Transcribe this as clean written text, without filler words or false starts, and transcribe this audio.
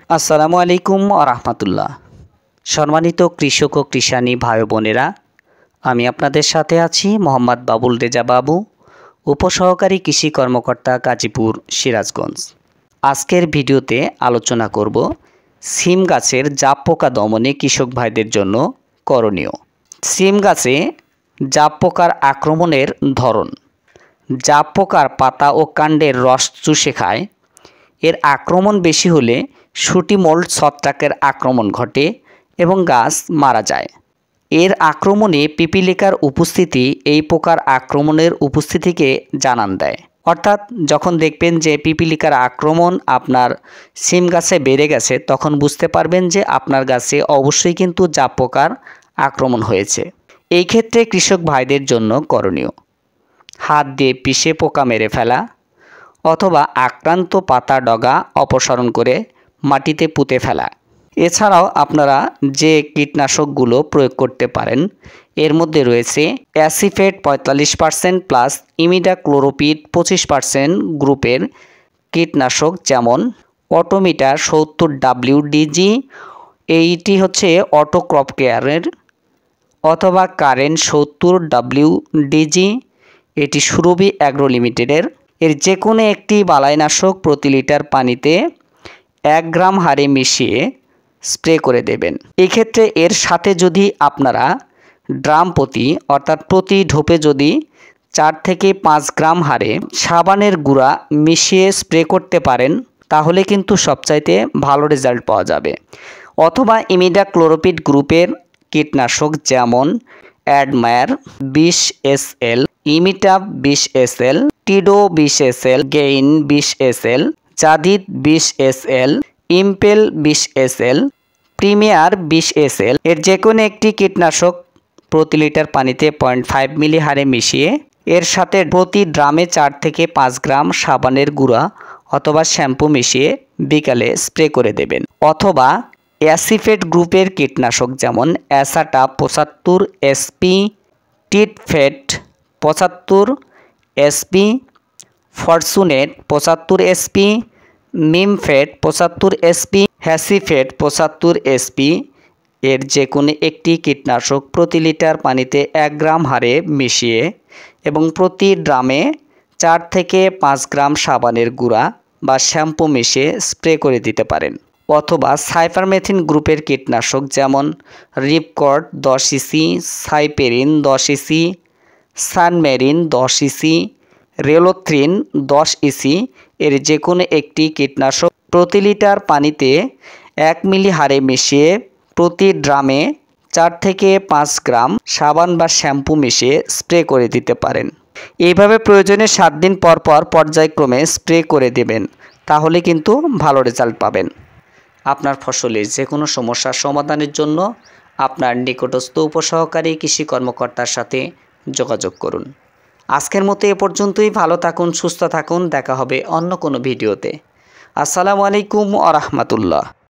আসসালামু আলাইকুম রাহমাতুল্লাহ। সম্মানিত কৃষক ও কৃষানী ভাই বোনেরা, আমি আপনাদের সাথে আছি মোহাম্মদ বাবুল রেজা বাবু, উপসহকারী কৃষি কর্মকর্তা, গাজীপুর, সিরাজগঞ্জ। আজকের ভিডিওতে আলোচনা করব সিম গাছের জাপ পোকা দমনে কৃষক ভাইদের জন্য করণীয়। সিম গাছে জাপ পোকার আক্রমণের ধরন। জাপ পোকার পাতা ও কাণ্ডের রস চুষে খায়। এর আক্রমণ বেশি হলে শুটি মোল্ড ছত্রাকের আক্রমণ ঘটে এবং গাছ মারা যায়। এর আক্রমণে পিপিলিকার উপস্থিতি এই পোকার আক্রমণের উপস্থিতিকে জানান দেয়। অর্থাৎ যখন দেখবেন যে পিপিলিকার আক্রমণ আপনার সিম গাছে বেড়ে গেছে, তখন বুঝতে পারবেন যে আপনার গাছে অবশ্যই কিন্তু জাপ পোকার আক্রমণ হয়েছে। এই ক্ষেত্রে কৃষক ভাইদের জন্য করণীয়: হাত দিয়ে পিষে পোকা মেরে ফেলা অথবা আক্রান্ত পাতা ডগা অপসারণ করে মাটিতে পুঁতে ফেলা। এছাড়াও আপনারা যে কীটনাশকগুলো প্রয়োগ করতে পারেন, এর মধ্যে রয়েছে অ্যাসিফেট 45% প্লাস ইমিডাক্লোরোপিড 25% গ্রুপের কীটনাশক, যেমন অটোমিটার 70WDG, এইটি হচ্ছে অটো ক্রপ কেয়ারের, অথবা কারেন্ট 70WDG, এটি সুরভি অ্যাগ্রো লিমিটেডের। এর যে কোনো একটি বালাইনাশক প্রতি লিটার পানিতে 1 গ্রাম হারে মিশিয়ে স্প্রে করে দেবেন। এক্ষেত্রে এর সাথে যদি আপনারা ড্রাম প্রতি অর্থাৎ প্রতি ঢোপে যদি 4 থেকে 5 গ্রাম হারে সাবানের গুঁড়া মিশিয়ে স্প্রে করতে পারেন, তাহলে কিন্তু সবচাইতে ভালো রেজাল্ট পাওয়া যাবে। অথবা ইমিডাক্লোরোপিড গ্রুপের কীটনাশক, যেমন admire 20 SL, ইমিটাপ 20 SL, টিডো 20 SL, gain 20 SL, Jadid 20 SL, impel 20 SL, premier 20 SL, এর যে কোনো একটি কীটনাশক প্রতি লিটার পানিতে 0.5 মিলি হারে মিশিয়ে এর সাথে প্রতি ড্রামে 4 থেকে 5 গ্রাম সাবানের গুঁড়া অথবা শ্যাম্পু মিশিয়ে বিকালে স্প্রে করে দেবেন। অথবা অ্যাসিফেট গ্রুপের কীটনাশক, যেমন অ্যাসাটা 75 SP, টিটফেট 75 SP, fortunate 75 SP, মিমফেট 75 SP, হ্যাসিফেট 75 SP, এর যে কোনো একটি কীটনাশক প্রতি লিটার পানিতে 1 গ্রাম হারে মিশিয়ে এবং প্রতি ড্রামে 4 থেকে 5 গ্রাম সাবানের গুঁড়া বা শ্যাম্পু মিশিয়ে স্প্রে করে দিতে পারেন। অথবা সাইপারমেথিন গ্রুপের কীটনাশক, যেমন Ripcord 10 EC, সাইপেরিন 10 EC, Sun Marine 10 EC, রেলোথ্রিন 10 EC, এর যে কোনো একটি কীটনাশক প্রতি লিটার পানিতে 1 মিলি হারে মিশিয়ে প্রতি ড্রামে 4 থেকে 5 গ্রাম সাবান বা শ্যাম্পু মিশিয়ে স্প্রে করে দিতে পারেন। এইভাবে প্রয়োজনে 7 দিন পর পর পর্যায়ক্রমে স্প্রে করে দেবেন, তাহলে কিন্তু ভালো রেজাল্ট পাবেন। আপনার ফসলের যে কোনো সমস্যার সমাধানের জন্য আপনার নিকটস্থ উপসহকারী কৃষি কর্মকর্তার সাথে যোগাযোগ করুন। আজকের মতো এ পর্যন্তই। ভালো থাকুন, সুস্থ থাকুন। দেখা হবে অন্য কোনো ভিডিওতে। আসসালামু আলাইকুম রাহমাতুল্লাহ।